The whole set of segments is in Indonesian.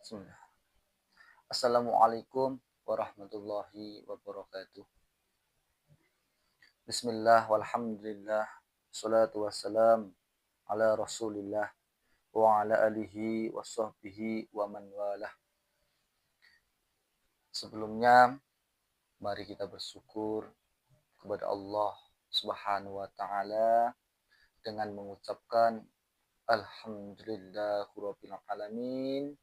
Bismillah. Assalamualaikum warahmatullahi wabarakatuh. Bismillah walhamdulillah. Salatu wassalam ala rasulillah wa ala alihi wa sahbihi wa man walah. Sebelumnya, mari kita bersyukur kepada Allah Subhanahu wa taala dengan mengucapkan alhamdulillahirabbil alamin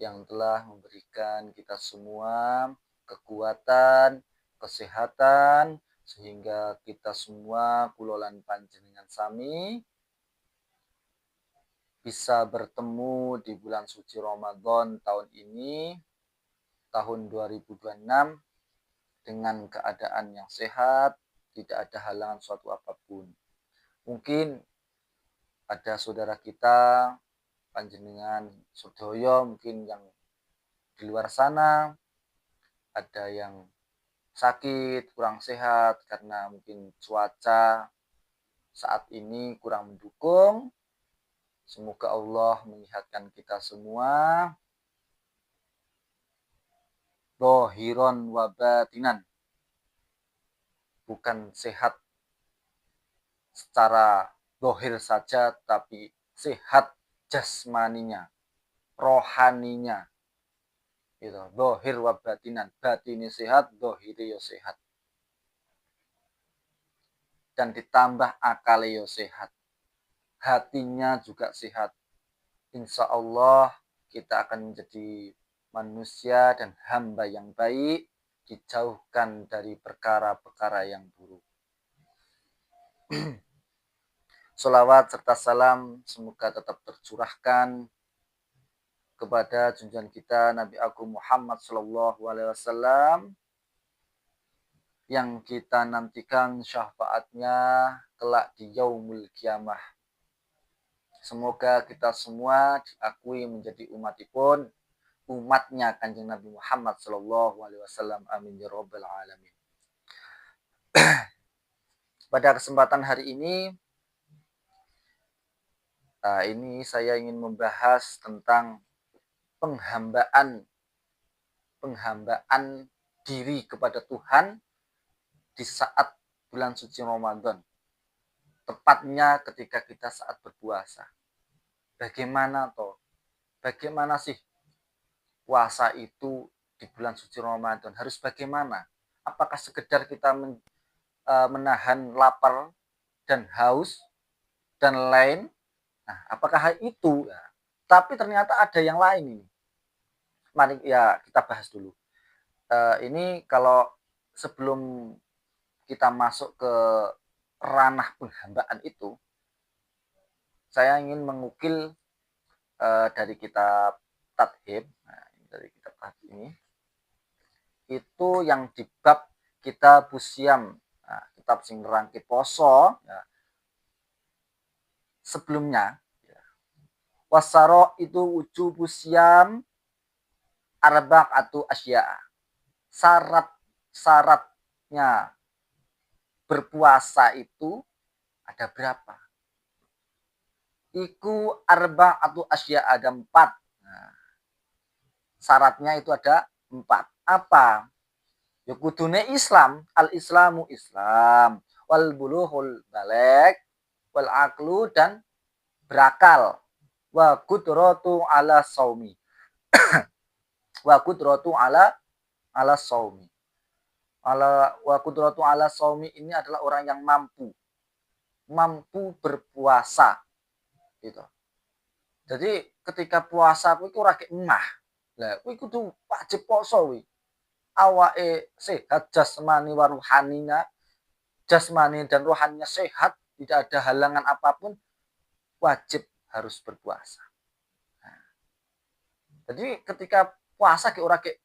yang telah memberikan kita semua kekuatan, kesehatan, sehingga kita semua kulolan panjenengan sami bisa bertemu di bulan suci Ramadan tahun ini, tahun 2026, dengan keadaan yang sehat, tidak ada halangan suatu apapun. Mungkin ada saudara kita, panjenengan Sudoyo, mungkin yang di luar sana, ada yang sakit, kurang sehat karena mungkin cuaca saat ini kurang mendukung. Semoga Allah menyehatkan kita semua, dohiron wa batinan, bukan sehat secara dohir saja, tapi sehat jasmaninya, rohaninya. Gitu. Dohir wa batinan, batini sehat, dohiri yo sehat. Dan ditambah akal yo sehat, hatinya juga sehat. Insya Allah kita akan menjadi manusia dan hamba yang baik, dijauhkan dari perkara-perkara yang buruk. Sholawat serta salam semoga tetap tercurahkan kepada junjungan kita Nabi Agung Muhammad SAW, yang kita nantikan syafaatnya kelak di yaumul kiamah. Semoga kita semua diakui menjadi umatnya Kanjeng Nabi Muhammad SAW. Amin ya rabbal alamin. Pada kesempatan hari ini saya ingin membahas tentang penghambaan diri kepada Tuhan di saat bulan suci Ramadan. Tepatnya ketika kita saat berpuasa. Bagaimana sih puasa itu di bulan suci Ramadan? Harus bagaimana? Apakah sekedar kita menahan lapar dan haus dan lain? Nah, apakah itu? Ya. Tapi ternyata ada yang lain ini. Mari ya kita bahas dulu. Ini kalau sebelum kita masuk ke ranah penghambaan itu, saya ingin mengukil dari kitab Tathib. Nah, dari kitab Tathib ini, itu yang di bab kita busiam, nah, kitab sing nerangke poso, ya. Sebelumnya, ya. Wasaro itu wujubu siam arba'atu asya. Syaratnya berpuasa itu ada berapa? Iku arba'atu asya, ada 4. Nah, syaratnya itu ada 4. Apa? Ya kudune Islam, al-islamu Islam, wal bulughul baligh, wal aqlu dan berakal, wa qudratu ala saumi. Wa qudratu ala saumi. Wa qudratu ala saumi ini adalah orang yang mampu berpuasa gitu. Jadi ketika puasa kuwi ora kek emah. Lah kuwi kudu wajib poso kuwi. Awake sehat jasmani wa rohaninya, jasmani dan rohaninya sehat, tidak ada halangan apapun, wajib harus berpuasa. Nah, jadi ketika puasa ki ora kek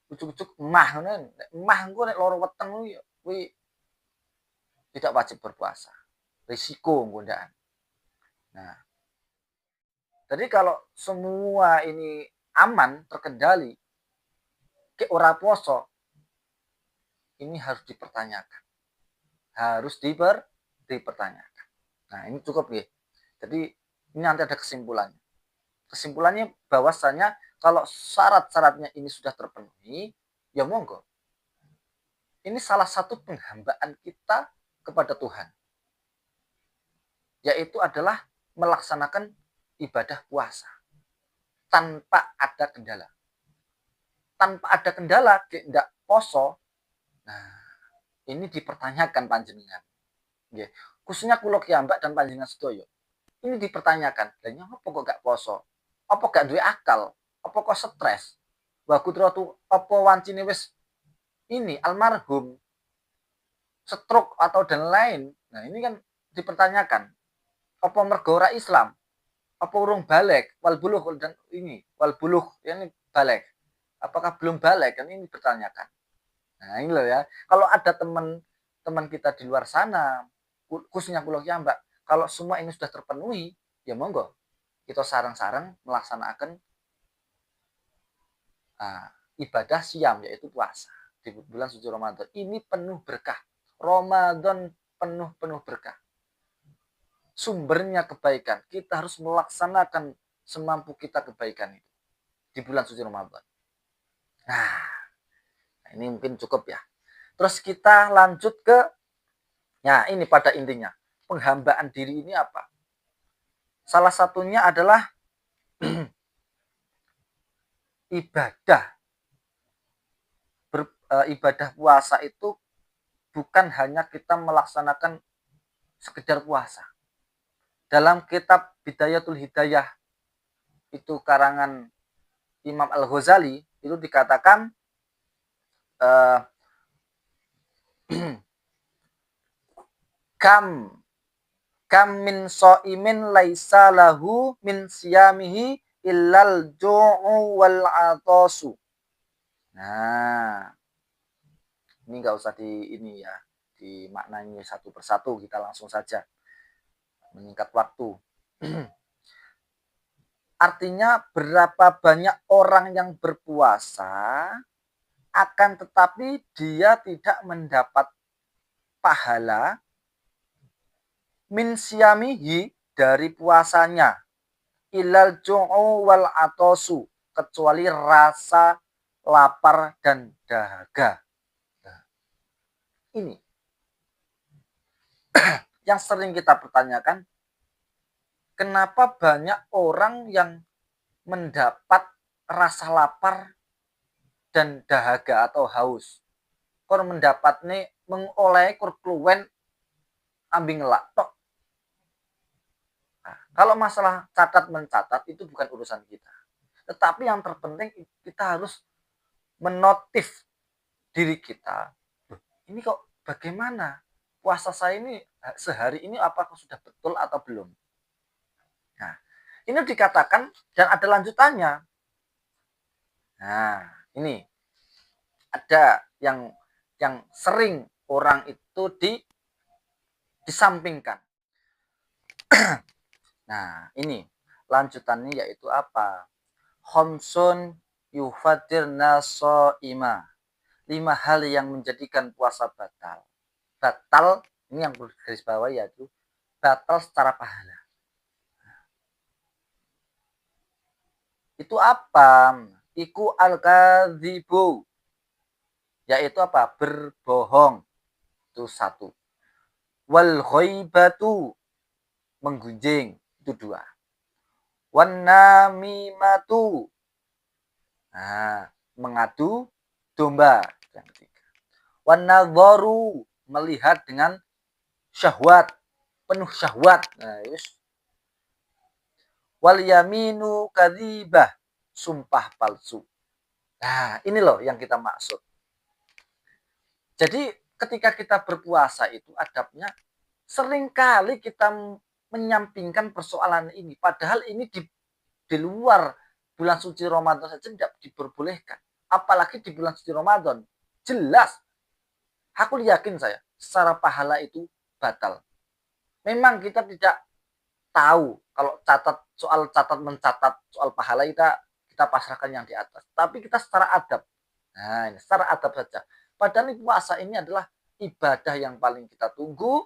ujuk-ujuk emah ngono, emah engko nek loro weteng kuwi tidak wajib berpuasa. Risiko godaan. Nah, jadi kalau semua ini aman, terkendali, ke ora poso, ini harus dipertanyakan. Harus dipertanyakan. Nah, ini cukup ya. Jadi ini nanti ada kesimpulannya. Kesimpulannya bahwasanya Kalau syarat-syaratnya ini sudah terpenuhi, ya monggo. Ini salah satu penghambaan kita kepada Tuhan, yaitu adalah melaksanakan ibadah puasa tanpa ada kendala. Tanpa ada kendala, tidak poso. Nah, ini dipertanyakan panjenengan. Nggih. Khususnya kula Mbak dan panjenengan sedaya. Ini dipertanyakan, lha nyapa kok gak poso? Apa gak duwe akal? Apa kok stres? Wah putra tuh apa wancine wis ini almarhum, stroke atau dan lain. Nah, ini kan dipertanyakan. Apa mergo ora Islam? Apa urung balik? Wal buluh dan ini, wal buluh ini balik. Apakah belum balik? Kan ini dipertanyakan. Nah, ini loh ya. Kalau ada teman-teman kita di luar sana, khususnya kula Mbak, kalau semua ini sudah terpenuhi, ya monggo kita sareng-sareng melaksanakan ibadah siam, yaitu puasa di bulan suci Ramadan. Ini penuh berkah. Ramadan penuh berkah. Sumbernya kebaikan. Kita harus melaksanakan semampu kita kebaikan itu di bulan suci Ramadan. Nah, ini mungkin cukup ya. Terus kita lanjut ke, ya ini pada intinya. Penghambaan diri ini apa? Salah satunya adalah ibadah. Ibadah puasa itu bukan hanya kita melaksanakan sekedar puasa. Dalam kitab Bidayatul Hidayah, itu karangan Imam Al-Ghazali, itu dikatakan kam min so'imin laisa lahu min siyamihi illal ju'u wal atasu. Nah, ini nggak usah dimaknai satu persatu, kita langsung saja meningkat waktu. Artinya berapa banyak orang yang berpuasa, akan tetapi dia tidak mendapat pahala min siyamihi dari puasanya, ilal ju'u wal atosu, kecuali rasa lapar dan dahaga. Nah, ini yang sering kita pertanyakan, kenapa banyak orang yang mendapat rasa lapar dan dahaga atau haus? Kor mendapat nih mengoleh kur kluwen ambing ngelak tok. Nah, kalau masalah catat mencatat itu bukan urusan kita. Tetapi yang terpenting kita harus menotif diri kita. Ini kok bagaimana? Puasa saya ini sehari ini apakah sudah betul atau belum? Nah, ini dikatakan dan ada lanjutannya. Nah, ini ada yang sering orang itu disampingkan. Nah, ini lanjutannya yaitu apa? Khamsun yufatirna so'ima. 5 hal yang menjadikan puasa batal. Batal, ini yang perlu garis bawah yaitu batal secara pahala. Itu apa? Iku al-kadzibu. Yaitu apa? Berbohong. Itu 1. Wal ghaibatu, menggunjing, itu 2. Wan namimatu, nah, mengadu domba, yang 3. Wan nadharu, melihat dengan syahwat, penuh syahwat. Nah, yes. Wal yaminu kadzibah, sumpah palsu. Nah, ini loh yang kita maksud. Jadi ketika kita berpuasa itu adabnya seringkali kita menyampingkan persoalan ini. Padahal ini di luar bulan suci Ramadan saja tidak diperbolehkan. Apalagi di bulan suci Ramadan. Jelas. Aku yakin saya, secara pahala itu batal. Memang kita tidak tahu kalau catat mencatat soal pahala kita pasrahkan yang di atas. Tapi kita secara adab. Nah, ini secara adab saja. Padahal puasa ini adalah ibadah yang paling kita tunggu,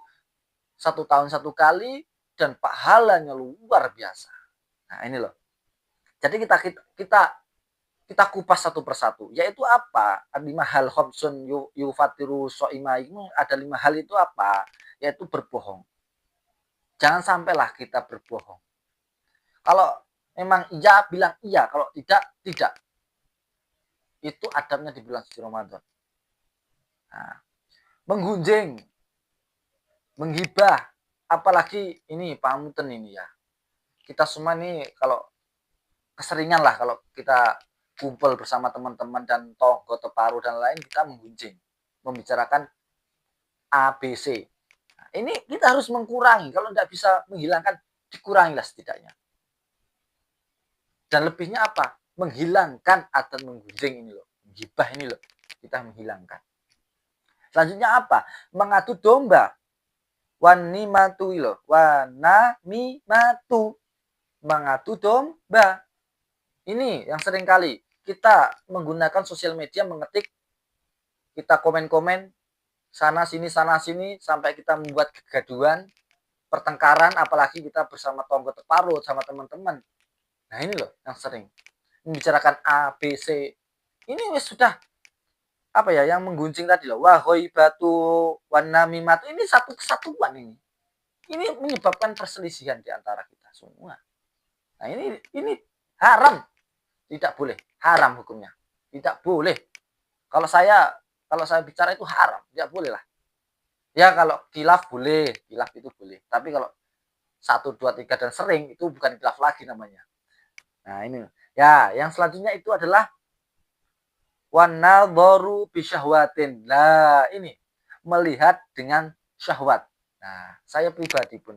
1 tahun 1 kali, dan pahalanya luar biasa. Nah, ini loh. Jadi kita kita kupas satu persatu. Yaitu apa? 5 hal khamsun yufatiru so'ima. Ada 5 hal itu apa? Yaitu berbohong. Jangan sampailah kita berbohong. Kalau memang iya, bilang iya. Kalau tidak, tidak. Itu adabnya di bulan suci Ramadan. Nah, menggunjing, menggibah, apalagi ini pamunten ini ya. Kita semua nih kalau keseringan lah kalau kita kumpul bersama teman-teman dan tonggo teparu dan lain, kita menggunjing, membicarakan ABC. Nah, ini kita harus mengurangi. Kalau tidak bisa menghilangkan, dikurangilah setidaknya. Dan lebihnya apa? Menghilangkan atau menggunjing ini loh. Gibah ini loh. Kita menghilangkan. Selanjutnya apa? Mengadu domba. Wanimatu loh. Wanamimatu. Mengadu domba. Ini yang sering kali kita menggunakan sosial media, mengetik, kita komen-komen sana sini sampai kita membuat kegaduhan, pertengkaran, apalagi kita bersama tonggo teparu sama teman-teman. Nah ini loh yang sering membicarakan A, B, C. Ini sudah apa ya yang menggunjing tadi loh. Wahoi batu wanamimatu, ini satu kesatuan ini. Ini menyebabkan perselisihan di antara kita semua. Nah ini haram. Tidak boleh, haram hukumnya. Tidak boleh. Kalau saya bicara itu haram, tidak boleh lah. Ya kalau khilaf boleh, khilaf itu boleh. Tapi kalau 1, 2, 3 dan sering itu bukan khilaf lagi namanya. Nah ini. Ya, yang selanjutnya itu adalah wanadharu bisyahwatin. Nah, ini melihat dengan syahwat. Nah, saya pribadi pun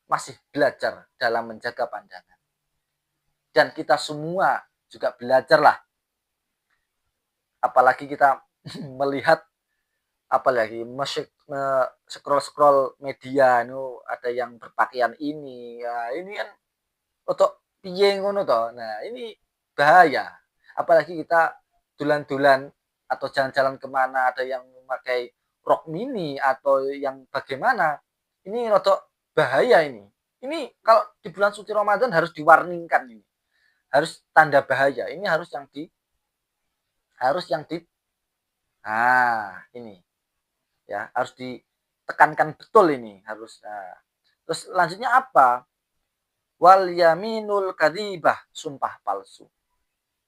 masih belajar dalam menjaga pandangan. Dan kita semua juga belajarlah. Apalagi kita melihat apalagi scroll media itu ada yang berpakaian ini. Ya, ini kan untuk piye ngono toh. Nah, ini bahaya. Apalagi kita dulan-dulan atau jalan-jalan kemana ada yang memakai rok mini atau yang bagaimana. Ini rotok bahaya ini. Ini kalau di bulan suci Ramadan harus diwarningkan ini. Harus tanda bahaya. Ini harus yang di nah, ini ya harus ditekankan betul ini harus. Nah. Terus selanjutnya apa? Wal yaminul kadhibah, sumpah palsu.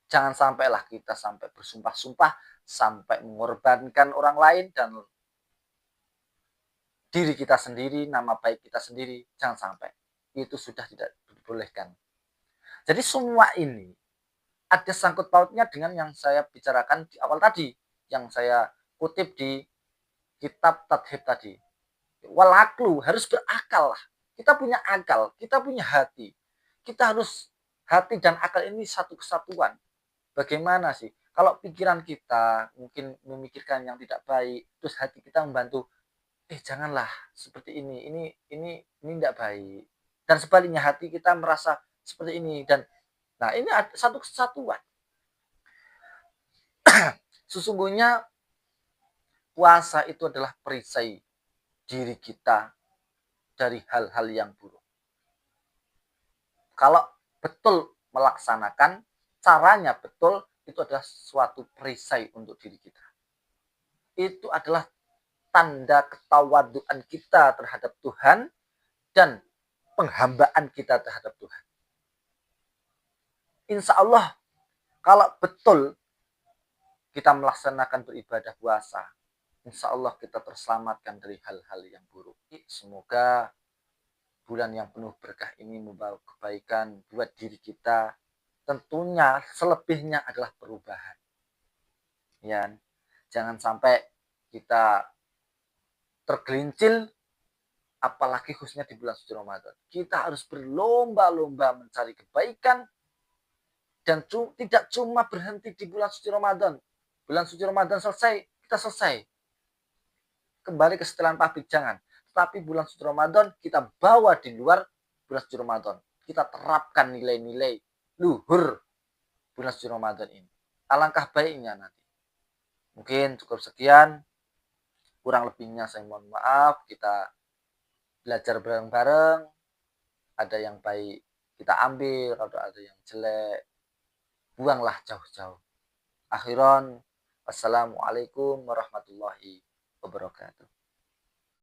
Jangan sampailah kita sampai bersumpah-sumpah sampai mengorbankan orang lain dan diri kita sendiri, nama baik kita sendiri. Jangan sampai. Itu sudah tidak dibolehkan. Jadi semua ini ada sangkut pautnya dengan yang saya bicarakan di awal tadi, yang saya kutip di kitab Tadhib tadi. Walaklu harus berakal lah. Kita punya akal, kita punya hati. Kita harus hati dan akal ini satu kesatuan. Bagaimana sih? Kalau pikiran kita mungkin memikirkan yang tidak baik, terus hati kita membantu, janganlah seperti ini tidak baik. Dan sebaliknya hati kita merasa seperti ini dan nah ini ada satu kesatuan. Sesungguhnya puasa itu adalah perisai diri kita dari hal-hal yang buruk. Kalau betul melaksanakan, caranya betul, itu adalah suatu perisai untuk diri kita. Itu adalah tanda ketawaduan kita terhadap Tuhan dan penghambaan kita terhadap Tuhan. Insya Allah, kalau betul kita melaksanakan beribadah puasa, insya Allah kita terselamatkan dari hal-hal yang buruk. Semoga bulan yang penuh berkah ini membawa kebaikan buat diri kita. Tentunya selebihnya adalah perubahan. Ya, jangan sampai kita tergelincir, apalagi khususnya di bulan suci Ramadan. Kita harus berlomba-lomba mencari kebaikan dan tidak cuma berhenti di bulan suci Ramadan. Bulan suci Ramadan selesai, kita selesai. Kembali ke setelan pabrik, jangan. Tapi bulan suci Ramadan kita bawa di luar bulan suci Ramadan. Kita terapkan nilai-nilai luhur bulan suci Ramadan ini. Alangkah baiknya nanti. Mungkin cukup sekian. Kurang lebihnya saya mohon maaf. Kita belajar bareng-bareng. Ada yang baik kita ambil, kalau ada yang jelek buanglah jauh-jauh. Akhiran, wassalamualaikum warahmatullahi wabarakatuh.